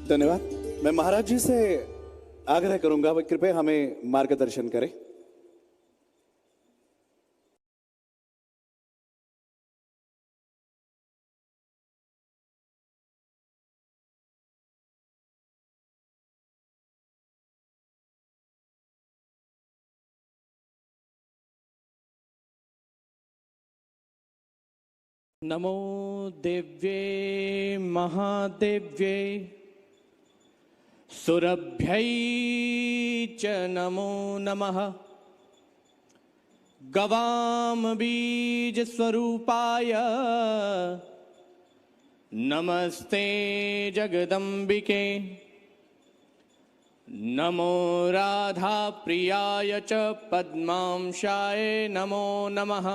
धन्यवाद। मैं महाराज जी से आग्रह करूंगा वह कृपया हमें मार्गदर्शन करें। नमो देव्ये महादेव्ये सुरभ्यै च नमो नमः। गवाम बीज स्वरूपाय नमस्ते जगदम्बिके। नमो राधा प्रियाय च पद्मांशाय नमो नमः।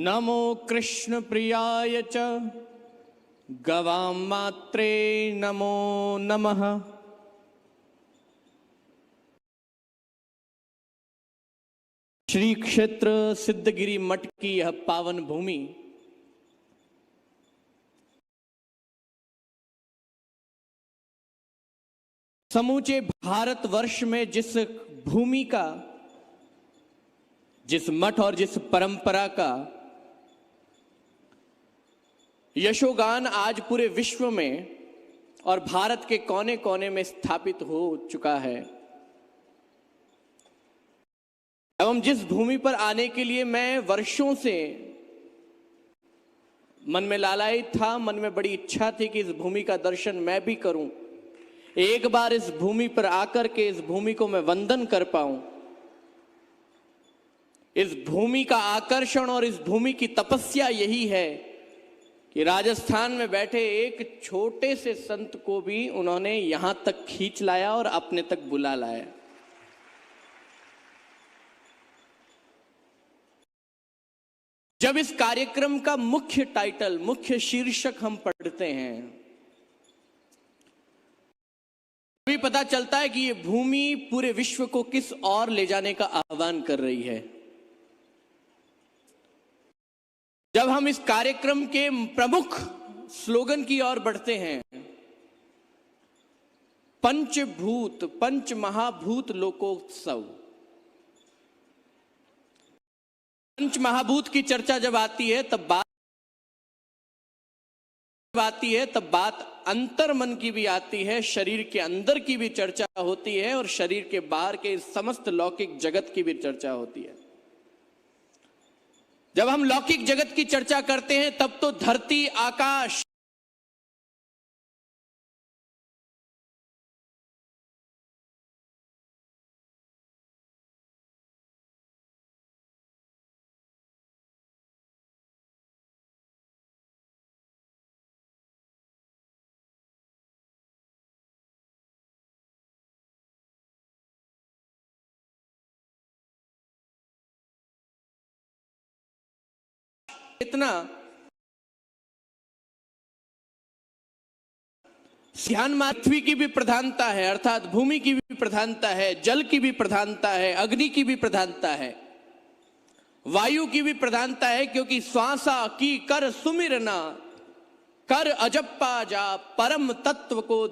नमो कृष्ण प्रियाय च गवां मात्रे नमो नमः। श्री क्षेत्र सिद्धगिरी मठ की यह पावन भूमि समूचे भारतवर्ष में जिस भूमि का, जिस मठ और जिस परंपरा का यशोगान आज पूरे विश्व में और भारत के कोने कोने में स्थापित हो चुका है, एवं जिस भूमि पर आने के लिए मैं वर्षों से मन में लालायित था, मन में बड़ी इच्छा थी कि इस भूमि का दर्शन मैं भी करूं, एक बार इस भूमि पर आकर के इस भूमि को मैं वंदन कर पाऊं। इस भूमि का आकर्षण और इस भूमि की तपस्या यही है कि राजस्थान में बैठे एक छोटे से संत को भी उन्होंने यहां तक खींच लाया और अपने तक बुला लाया। जब इस कार्यक्रम का मुख्य टाइटल, मुख्य शीर्षक हम पढ़ते हैं, तभी पता चलता है कि ये भूमि पूरे विश्व को किस ओर ले जाने का आह्वान कर रही है। जब हम इस कार्यक्रम के प्रमुख स्लोगन की ओर बढ़ते हैं, पंचभूत पंच महाभूत लोकोत्सव, पंच महाभूत की चर्चा जब आती है तब बात अंतर मन की भी आती है, शरीर के अंदर की भी चर्चा होती है और शरीर के बाहर के समस्त लौकिक जगत की भी चर्चा होती है। जब हम लौकिक जगत की चर्चा करते हैं तब तो धरती, आकाश, इतना ध्यान, पृथ्वी की भी प्रधानता है, अर्थात भूमि की भी प्रधानता है, जल की भी प्रधानता है, अग्नि की भी प्रधानता है, वायु की भी प्रधानता है, क्योंकि श्वासा की कर सुमिरना, कर अजप्पा जा परम तत्व को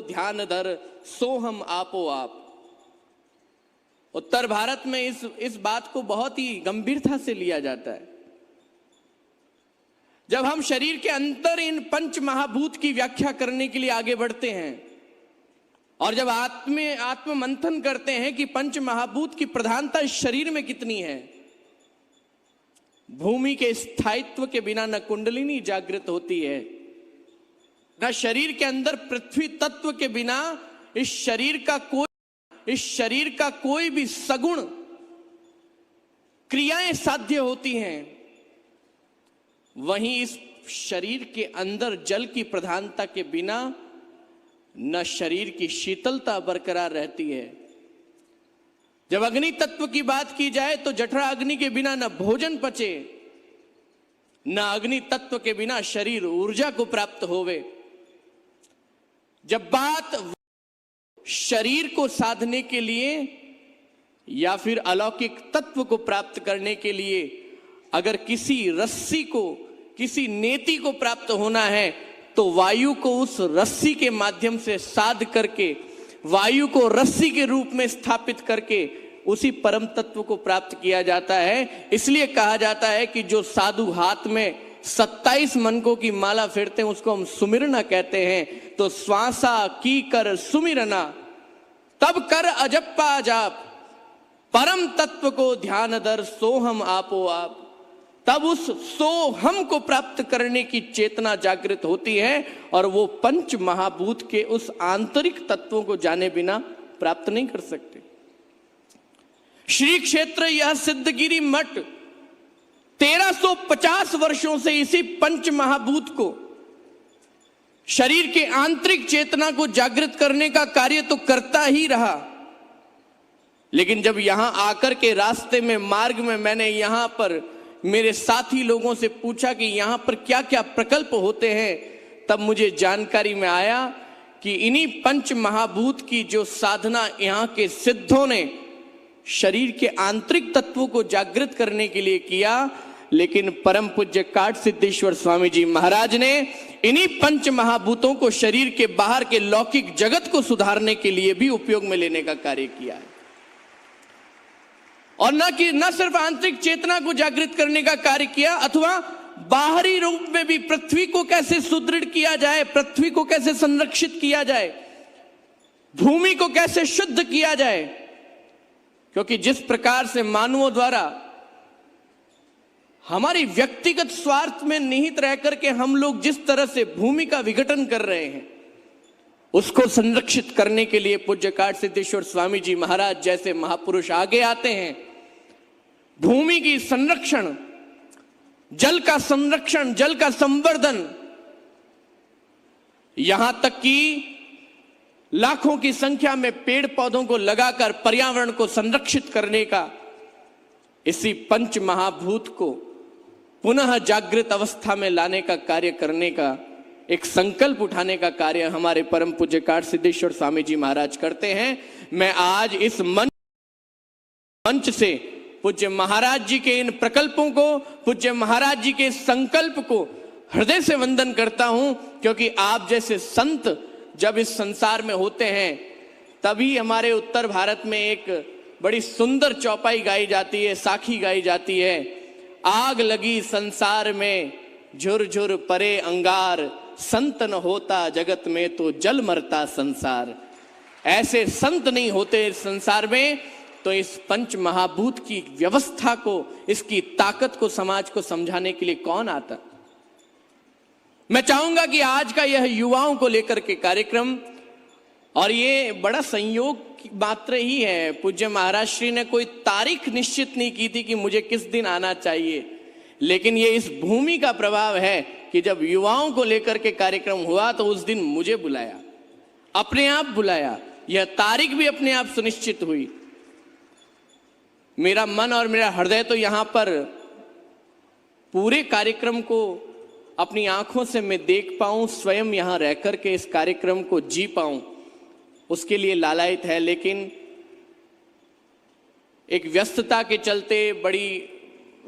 ध्यान धर सोहम आपो आप। उत्तर भारत में इस बात को बहुत ही गंभीरता से लिया जाता है। जब हम शरीर के अंदर इन पंच महाभूत की व्याख्या करने के लिए आगे बढ़ते हैं और जब आत्म मंथन करते हैं कि पंच महाभूत की प्रधानता इस शरीर में कितनी है, भूमि के स्थायित्व के बिना न कुंडलिनी जागृत होती है, न शरीर के अंदर पृथ्वी तत्व के बिना इस शरीर का कोई भी सगुण क्रियाएं साध्य होती हैं। वहीं इस शरीर के अंदर जल की प्रधानता के बिना न शरीर की शीतलता बरकरार रहती है। जब अग्नि तत्व की बात की जाए तो जठरा अग्नि के बिना न भोजन पचे, न अग्नि तत्व के बिना शरीर ऊर्जा को प्राप्त होवे। जब बात शरीर को साधने के लिए या फिर अलौकिक तत्व को प्राप्त करने के लिए अगर किसी रस्सी को, किसी नेति को प्राप्त होना है तो वायु को उस रस्सी के माध्यम से साध करके, वायु को रस्सी के रूप में स्थापित करके उसी परम तत्व को प्राप्त किया जाता है। इसलिए कहा जाता है कि जो साधु हाथ में 27 मनकों की माला फेरते हैं उसको हम सुमिरना कहते हैं। तो श्वासा की कर सुमिरना, तब कर अजप्पा जाप, परम तत्व को ध्यान दर सोहम आपो आप। तब उस सोहम को प्राप्त करने की चेतना जागृत होती है और वो पंच महाभूत के उस आंतरिक तत्वों को जाने बिना प्राप्त नहीं कर सकते। श्री क्षेत्र यह सिद्धगिरी मठ 1350 वर्षों से इसी पंच महाभूत को, शरीर के आंतरिक चेतना को जागृत करने का कार्य तो करता ही रहा, लेकिन जब यहां आकर के रास्ते में, मार्ग में मैंने यहां पर मेरे साथी लोगों से पूछा कि यहां पर क्या क्या प्रकल्प होते हैं, तब मुझे जानकारी में आया कि इन्हीं पंच महाभूत की जो साधना यहां के सिद्धों ने शरीर के आंतरिक तत्वों को जागृत करने के लिए किया, लेकिन परम पूज्य काट सिद्धेश्वर स्वामी जी महाराज ने इन्हीं पंच महाभूतों को शरीर के बाहर के लौकिक जगत को सुधारने के लिए भी उपयोग में लेने का कार्य किया है। और न सिर्फ आंतरिक चेतना को जागृत करने का कार्य किया, अथवा बाहरी रूप में भी पृथ्वी को कैसे सुदृढ़ किया जाए, पृथ्वी को कैसे संरक्षित किया जाए, भूमि को कैसे शुद्ध किया जाए। क्योंकि जिस प्रकार से मानवों द्वारा हमारी व्यक्तिगत स्वार्थ में निहित रह करके हम लोग जिस तरह से भूमि का विघटन कर रहे हैं, उसको संरक्षित करने के लिए पूज्य काट सिद्धेश्वर स्वामी जी महाराज जैसे महापुरुष आगे आते हैं। भूमि की संरक्षण, जल का संरक्षण, जल का संवर्धन, यहां तक कि लाखों की संख्या में पेड़ पौधों को लगाकर पर्यावरण को संरक्षित करने का, इसी पंच महाभूत को पुनः जागृत अवस्था में लाने का कार्य करने का एक संकल्प उठाने का कार्य हमारे परम पूज्य काट सिद्धेश्वर स्वामी जी महाराज करते हैं। मैं आज इस मंच से पूज्य महाराज जी के इन प्रकल्पों को, पूज्य महाराज जी के संकल्प को हृदय से वंदन करता हूं, क्योंकि आप जैसे संत जब इस संसार में होते हैं तभी हमारे उत्तर भारत में एक बड़ी सुंदर चौपाई गाई जाती है, साखी गाई जाती है। आग लगी संसार में झुर झुर परे अंगार, संत न होता जगत में तो जल मरता संसार। ऐसे संत नहीं होते इस संसार में तो इस पंच महाभूत की व्यवस्था को, इसकी ताकत को समाज को समझाने के लिए कौन आता। मैं चाहूंगा कि आज का यह युवाओं को लेकर के कार्यक्रम, और ये बड़ा संयोग मात्र ही है, पूज्य महाराज श्री ने कोई तारीख निश्चित नहीं की थी कि मुझे किस दिन आना चाहिए, लेकिन ये इस भूमि का प्रभाव है कि जब युवाओं को लेकर के कार्यक्रम हुआ तो उस दिन मुझे बुलाया, अपने आप बुलाया, यह तारीख भी अपने आप सुनिश्चित हुई। मेरा मन और मेरा हृदय तो यहां पर पूरे कार्यक्रम को अपनी आंखों से मैं देख पाऊं, स्वयं यहां रह करके इस कार्यक्रम को जी पाऊं, उसके लिए लालायित है। लेकिन एक व्यस्तता के चलते बड़ी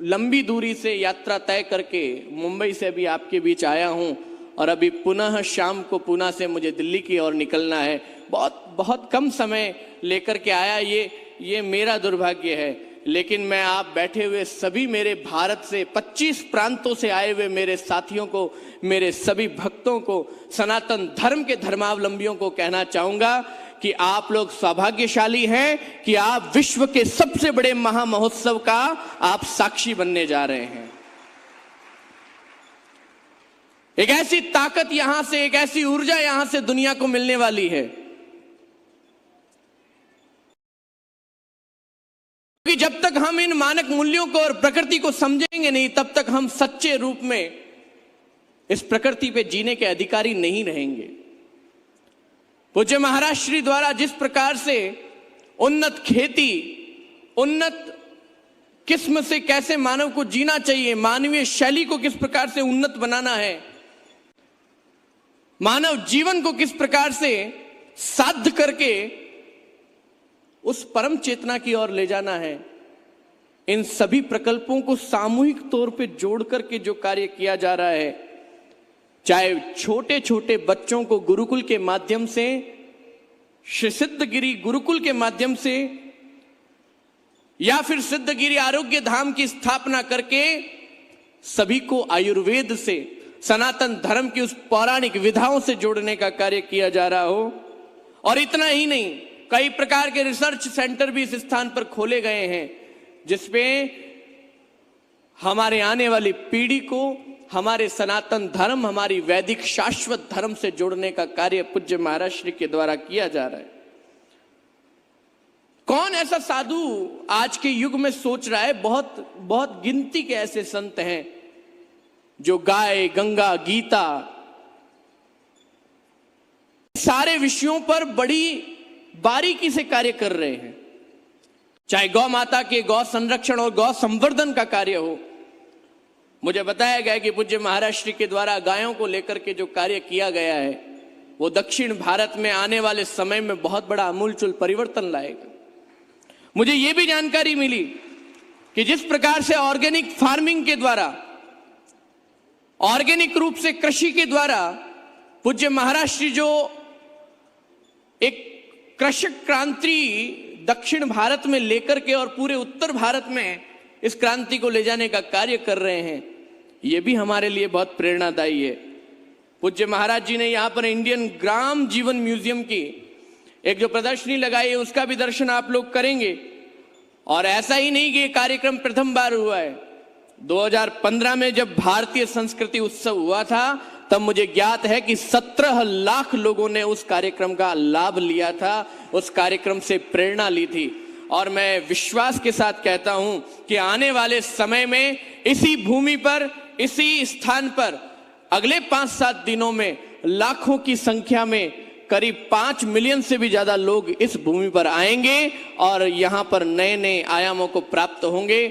लंबी दूरी से यात्रा तय करके मुंबई से भी आपके बीच आया हूं, और अभी पुनः शाम को पुणे से मुझे दिल्ली की ओर निकलना है। बहुत कम समय लेकर के आया, ये मेरा दुर्भाग्य है। लेकिन मैं आप बैठे हुए सभी मेरे भारत से 25 प्रांतों से आए हुए मेरे साथियों को, मेरे सभी भक्तों को, सनातन धर्म के धर्मावलंबियों को कहना चाहूंगा कि आप लोग सौभाग्यशाली हैं कि आप विश्व के सबसे बड़े महामहोत्सव का आप साक्षी बनने जा रहे हैं। एक ऐसी ताकत यहां से, एक ऐसी ऊर्जा यहां से दुनिया को मिलने वाली है कि जब तक हम इन मानक मूल्यों को और प्रकृति को समझेंगे नहीं, तब तक हम सच्चे रूप में इस प्रकृति पे जीने के अधिकारी नहीं रहेंगे। पूज्य महाराज श्री द्वारा जिस प्रकार से उन्नत खेती, उन्नत किस्म से कैसे मानव को जीना चाहिए, मानवीय शैली को किस प्रकार से उन्नत बनाना है, मानव जीवन को किस प्रकार से साध्य करके उस परम चेतना की ओर ले जाना है, इन सभी प्रकल्पों को सामूहिक तौर पे जोड़ करके जो कार्य किया जा रहा है, चाहे छोटे छोटे बच्चों को गुरुकुल के माध्यम से, श्री सिद्धगिरी गुरुकुल के माध्यम से, या फिर सिद्धगिरी आरोग्य धाम की स्थापना करके सभी को आयुर्वेद से, सनातन धर्म की उस पौराणिक विधाओं से जोड़ने का कार्य किया जा रहा हो। और इतना ही नहीं, कई प्रकार के रिसर्च सेंटर भी इस स्थान पर खोले गए हैं, जिसपे हमारे आने वाली पीढ़ी को हमारे सनातन धर्म, हमारी वैदिक शाश्वत धर्म से जोड़ने का कार्य पूज्य महाराज श्री के द्वारा किया जा रहा है। कौन ऐसा साधु आज के युग में सोच रहा है? बहुत बहुत गिनती के ऐसे संत हैं जो गाय, गंगा, गीता, सारे विषयों पर बड़ी बारीकी से कार्य कर रहे हैं। चाहे गौ माता के गौ संरक्षण और गौ संवर्धन का कार्य हो। मुझे बताया गया कि पूज्य महाराज श्री के द्वारा गायों को लेकर के जो कार्य किया गया है, वो दक्षिण भारत में आने वाले समय में बहुत बड़ा आमूलचूल परिवर्तन लाएगा। मुझे ये भी जानकारी मिली कि जिस प्रकार से ऑर्गेनिक फार्मिंग के द्वारा, ऑर्गेनिक रूप से कृषि के द्वारा पूज्य महाराज श्री जो एक कृषक क्रांति दक्षिण भारत में लेकर के और पूरे उत्तर भारत में इस क्रांति को ले जाने का कार्य कर रहे हैं, ये भी हमारे लिए बहुत प्रेरणादायी है। पूज्य महाराज जी ने यहाँ पर इंडियन ग्राम जीवन म्यूजियम की एक जो प्रदर्शनी लगाई है, उसका भी दर्शन आप लोग करेंगे। और ऐसा ही नहीं कि ये कार्यक्रम प्रथम बार हुआ है। 2015 में जब भारतीय संस्कृति उत्सव हुआ था, तब मुझे ज्ञात है कि 17 लाख लोगों ने उस कार्यक्रम का लाभ लिया था, उस कार्यक्रम से प्रेरणा ली थी। और मैं विश्वास के साथ कहता हूं कि आने वाले समय में इसी भूमि पर, इसी स्थान पर अगले 5-7 दिनों में लाखों की संख्या में करीब 5 मिलियन से भी ज्यादा लोग इस भूमि पर आएंगे और यहां पर नए नए आयामों को प्राप्त होंगे,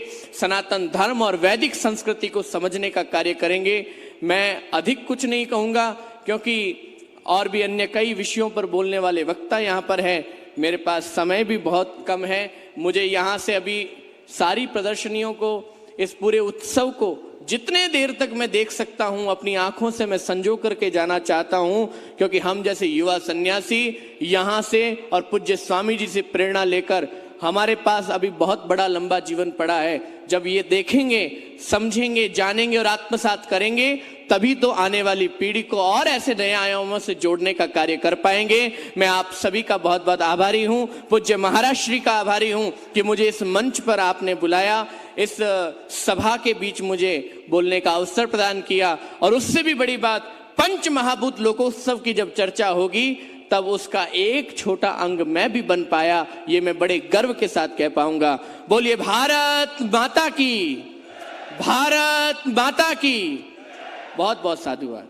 सनातन धर्म और वैदिक संस्कृति को समझने का कार्य करेंगे। मैं अधिक कुछ नहीं कहूंगा, क्योंकि और भी अन्य कई विषयों पर बोलने वाले वक्ता यहां पर हैं। मेरे पास समय भी बहुत कम है। मुझे यहां से अभी सारी प्रदर्शनियों को, इस पूरे उत्सव को जितने देर तक मैं देख सकता हूं अपनी आंखों से मैं संजो करके जाना चाहता हूं, क्योंकि हम जैसे युवा सन्यासी यहां से और पूज्य स्वामी जी से प्रेरणा लेकर, हमारे पास अभी बहुत बड़ा लंबा जीवन पड़ा है। जब ये देखेंगे, समझेंगे, जानेंगे और आत्मसात करेंगे, तभी तो आने वाली पीढ़ी को और ऐसे नए आयामों से जोड़ने का कार्य कर पाएंगे। मैं आप सभी का बहुत बहुत आभारी हूं, पूज्य महाराज श्री का आभारी हूं कि मुझे इस मंच पर आपने बुलाया, इस सभा के बीच मुझे बोलने का अवसर प्रदान किया। और उससे भी बड़ी बात, पंच महाभूत लोकोत्सव की जब चर्चा होगी, तब उसका एक छोटा अंग मैं भी बन पाया, ये मैं बड़े गर्व के साथ कह पाऊंगा। बोलिए भारत माता की, भारत माता की। बहुत बहुत साधुवाद।